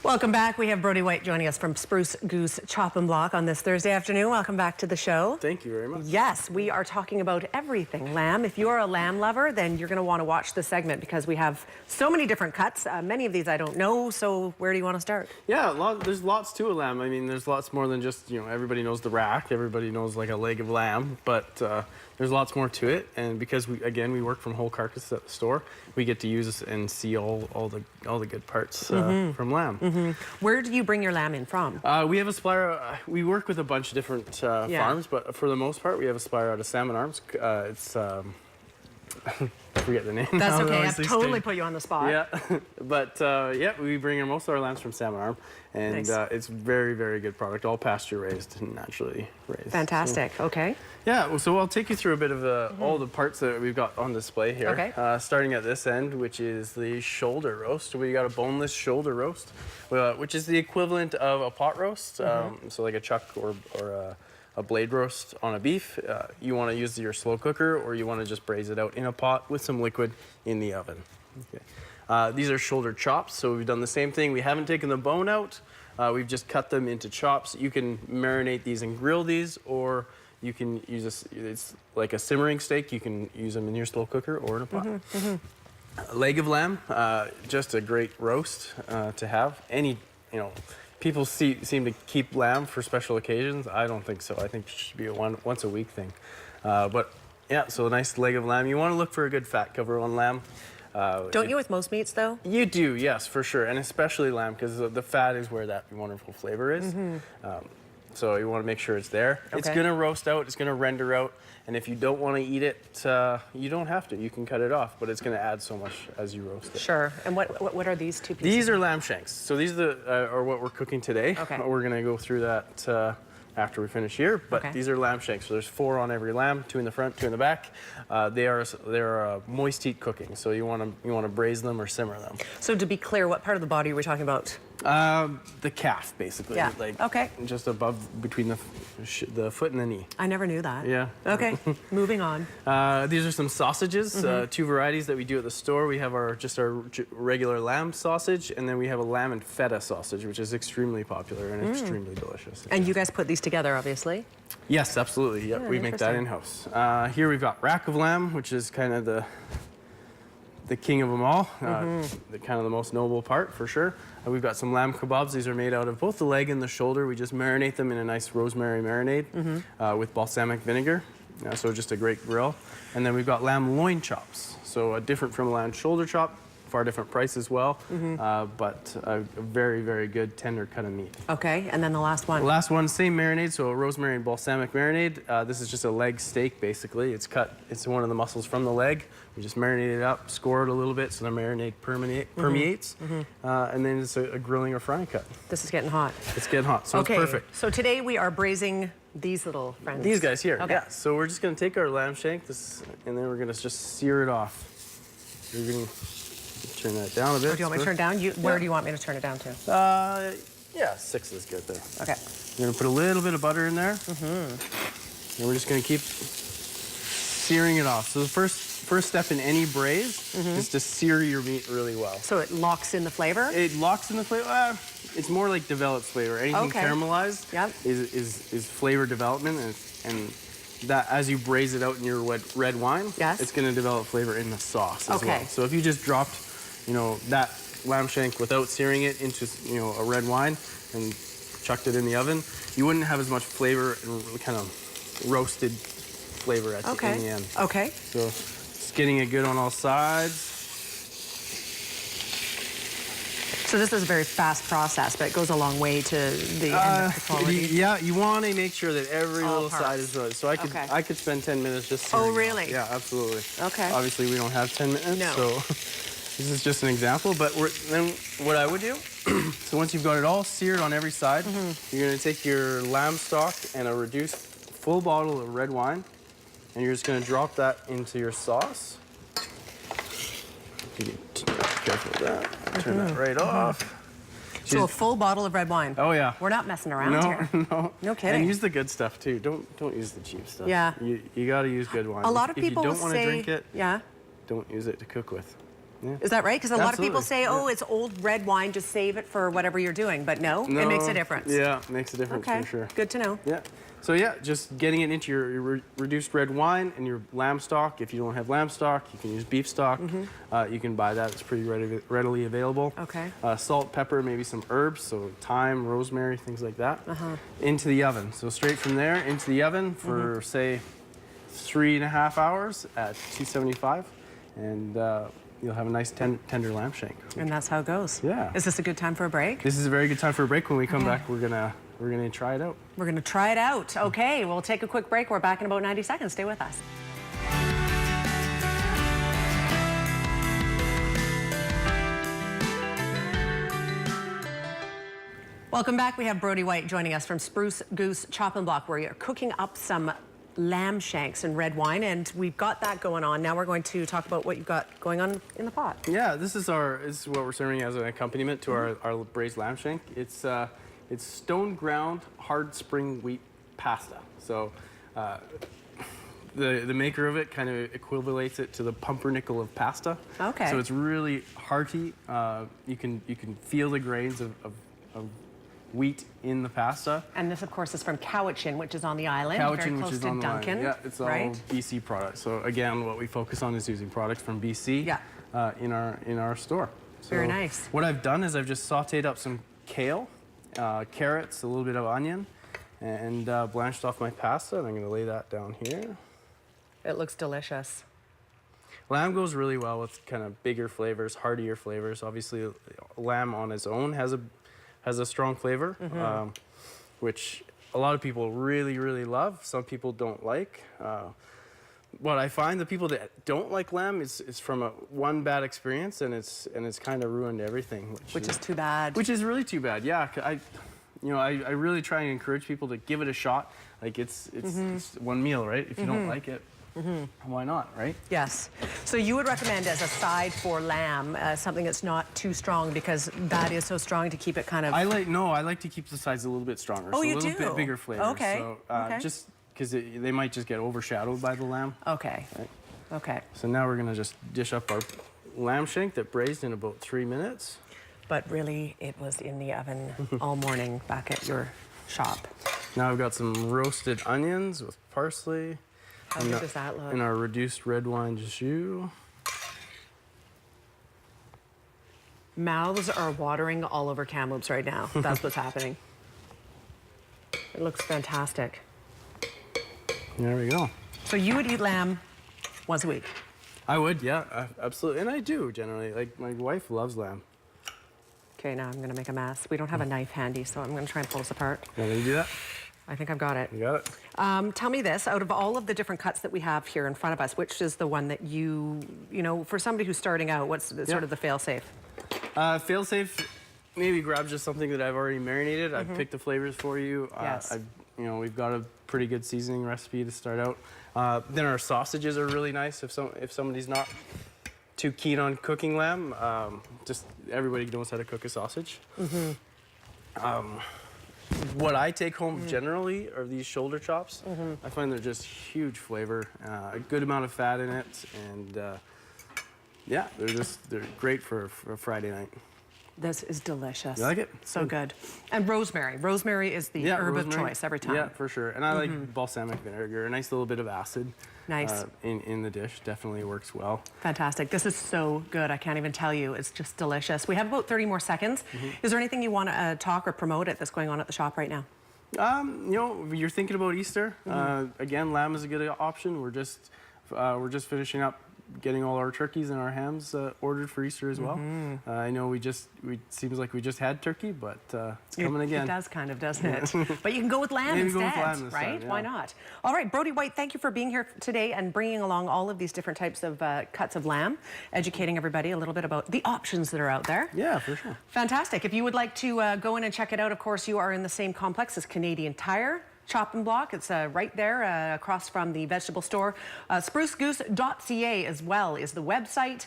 Welcome back. We have Brody White joining us from Spruce, Goose, Chop and Block on this Thursday afternoon. Welcome back to the show. Thank you very much. Yes, we are talking about everything lamb. If you're a lamb lover, then you're going to want to watch this segment because we have so many different cuts. Many of these I don't know, so where do you want to start? Yeah, there's lots to a lamb. I mean, there's lots more than just, everybody knows the rack, everybody knows like a leg of lamb, but there's lots more to it. And because we work from whole carcass at the store, we get to use and see all the good parts from lamb. Where do you bring your lamb in from? We have a supplier. We work with a bunch of different farms, but for the most part, we have a supplier out of Salmon Arms. It's I forget the name. That's now. okay. I've totally put you on the spot. Yeah, but yeah, we bring in most of our lambs from Salmon Arm, and Nice. It's very, very good product. All pasture raised and naturally raised. Fantastic. So, okay. yeah, well, so I'll take you through a bit of all the parts that we've got on display here. Okay. Starting at this end, which is the shoulder roast. We got a boneless shoulder roast, which is the equivalent of a pot roast. So like a chuck or a blade roast on a beef. You want to use your slow cooker, or you want to just braise it out in a pot with some liquid in the oven. Okay. These are shoulder chops, so we've done the same thing. We haven't taken the bone out. We've just cut them into chops. You can marinate these and grill these, or you can use it's like a simmering steak. You can use them in your slow cooker or in a pot. A leg of lamb, just a great roast to have. People seem to keep lamb for special occasions. I don't think so. I think it should be a once a week thing. But yeah, so a nice leg of lamb. You want to look for a good fat cover on lamb. Don't you with most meats, though? You do, yes, for sure. And especially lamb, because the fat is where that wonderful flavor is. So you want to make sure it's there. Okay. It's going to roast out. It's going to render out. And if you don't want to eat it, you don't have to. You can cut it off, but it's going to add so much as you roast it. Sure. And what are these two pieces? These are lamb shanks. So these are what we're cooking today. Okay. We're going to go through that after we finish here. But Okay. these are lamb shanks. So there's 4 on every lamb, 2 in the front, 2 in the back. They're moist heat cooking. So you want to braise them or simmer them. So to be clear, what part of the body are we talking about? The calf, basically. Yeah. Like okay. Just above, between the foot and the knee. I never knew that. Yeah. Okay. Moving on. These are some sausages, 2 varieties that we do at the store. We have our regular lamb sausage, and then we have a lamb and feta sausage, which is extremely popular and extremely delicious. And you guys put these together, obviously? Yes, absolutely. Yep, we make that in-house. Here we've got rack of lamb, which is kind of the king of them all, the kind of the most noble part for sure. We've got some lamb kebabs. These are made out of both the leg and the shoulder. We just marinate them in a nice rosemary marinade with balsamic vinegar. So just a great grill. And then we've got lamb loin chops. So different from a lamb shoulder chop, far different price as well, but a very, very good tender cut of meat. Okay, and then the last one. The last one, same marinade, so a rosemary and balsamic marinade. This is just a leg steak, basically. It's one of the muscles from the leg. We just marinate it up, score it a little bit so the marinade permeates, and then it's a grilling or frying cut. This is getting hot. It's getting hot, so it's perfect. So today we are braising these little friends. These guys here, okay. yeah. So we're just gonna take our lamb shank, and then we're gonna just sear it off. We're gonna turn that down a bit. Or do you want me to turn it down? Where do you want me to turn it down to? Yeah, 6 is good there. Okay. We're gonna put a little bit of butter in there. And we're just gonna keep searing it off. So the first step in any braise is to sear your meat really well. So it locks in the flavor? It locks in the flavor. It's more like develops flavor. Anything caramelized is flavor development, and that as you braise it out in your red wine, it's going to develop flavor in the sauce as well. So if you just dropped, that lamb shank without searing it into, a red wine and chucked it in the oven, you wouldn't have as much flavor and kind of roasted flavor in the end. Okay. So just getting it good on all sides. So this is a very fast process, but it goes a long way to the end of the quality. Yeah, you want to make sure that every little side is roasted. So I could spend 10 minutes just searing Oh, really? Yeah, absolutely. Okay. Obviously, we don't have 10 minutes, no. So this is just an example. But then what I would do, so once you've got it all seared on every side, you're going to take your lamb stock and a reduced full bottle of red wine, and you're just going to drop that into your sauce. Careful with that. Turn that right off. So a full bottle of red wine. Oh yeah. We're not messing around here. No kidding. And use the good stuff too. Don't use the cheap stuff. Yeah. You got to use good wine. A lot of people if you don't want to drink it, yeah, don't use it to cook with. Yeah. Is that right? Because a lot of people Absolutely. say, oh, it's old red wine, just save it for whatever you're doing. But no, it makes a difference. Yeah, it makes a difference Okay, for sure. good to know. Yeah. So yeah, just getting it into your reduced red wine and your lamb stock. If you don't have lamb stock, you can use beef stock. You can buy that. It's pretty readily available. Okay. Salt, pepper, maybe some herbs, so thyme, rosemary, things like that. Into the oven. So straight from there into the oven for say 3.5 hours at 275, and you'll have a nice tender lamb shank. And that's how it goes. Yeah. Is this a good time for a break? This is a very good time for a break. When we come back, we're gonna try it out. We're going to try it out. Okay, we'll take a quick break. We're back in about 90 seconds. Stay with us. Welcome back. We have Brody White joining us from Spruce, Goose, Chop and Block, where you're cooking up some lamb shanks and red wine, and we've got that going on. Now we're going to talk about what you've got going on in the pot. Yeah, this is what we're serving as an accompaniment to our braised lamb shank. It's stone ground hard spring wheat pasta. So the maker of it kind of equivalates it to the pumpernickel of pasta. Okay. So it's really hearty. You can feel the grains of wheat in the pasta. And this, of course, is from Cowichan, which is on the island, very Cowichan, close which is to on the Duncan. line. Yeah, it's all BC products. So again, what we focus on is using products from BC in our store. So very nice. What I've done is I've just sautéed up some kale, carrots, a little bit of onion, and blanched off my pasta, and I'm going to lay that down here. It looks delicious. Lamb goes really well with kind of bigger flavors, heartier flavors. Obviously, lamb on its own has a strong flavor, which a lot of people really, really love. Some people don't like. What I find, the people that don't like lamb is from one bad experience, and it's kind of ruined everything. Which is too bad. Which is really too bad. Yeah, I really try and encourage people to give it a shot. Like it's one meal, right? If you don't like it, why not, right? Yes. So you would recommend as a side for lamb something that's not too strong, because that is so strong to keep it kind of... I like to keep the sides a little bit stronger. Oh, so you a little do? bit bigger flavor. Okay. So Okay. just because they might just get overshadowed by the lamb. Okay. Right. Okay. So now we're gonna just dish up our lamb shank that braised in about 3 minutes. But really, it was in the oven all morning back at your shop. Now I've got some roasted onions with parsley. How good does that look? And our reduced red wine jus. Mouths are watering all over Kamloops right now. That's what's happening. It looks fantastic. There we go. So you would eat lamb once a week? I would, yeah, absolutely. And I do generally. Like, my wife loves lamb. Okay, now I'm going to make a mess. We don't have a knife handy, so I'm going to try and pull this apart. Want me to do that? I think I've got it. You got it? Tell me this, out of all of the different cuts that we have here in front of us, which is the one that you know, for somebody who's starting out, what's sort of the fail-safe? Fail-safe, maybe grab just something that I've already marinated. I've picked the flavors for you. Yes. We've got a pretty good seasoning recipe to start out. Then our sausages are really nice if somebody's not too keen on cooking lamb. Just everybody knows how to cook a sausage. What I take home generally are these shoulder chops. I find they're just huge flavor, a good amount of fat in it, and yeah, they're great for a Friday night. This is delicious. You like it? So good. And rosemary. Rosemary is the herb of choice every time. Yeah, for sure. And I like balsamic vinegar, a nice little bit of acid. Nice. In the dish, definitely works well. Fantastic. This is so good. I can't even tell you. It's just delicious. We have about 30 more seconds. Is there anything you want to talk or promote that's going on at the shop right now? You're thinking about Easter. Again, lamb is a good option. We're just finishing up getting all our turkeys and our hams ordered for Easter as well. I know it seems like we just had turkey, but it's coming again. It does kind of, doesn't it? But you can go with lamb instead, right? Why not? All right, Brody White, thank you for being here today and bringing along all of these different types of cuts of lamb, educating everybody a little bit about the options that are out there. Yeah, for sure. Fantastic. If you would like to go in and check it out, of course, you are in the same complex as Canadian Tire. Chop and Block. It's right there across from the vegetable store. SpruceGoose.ca as well is the website.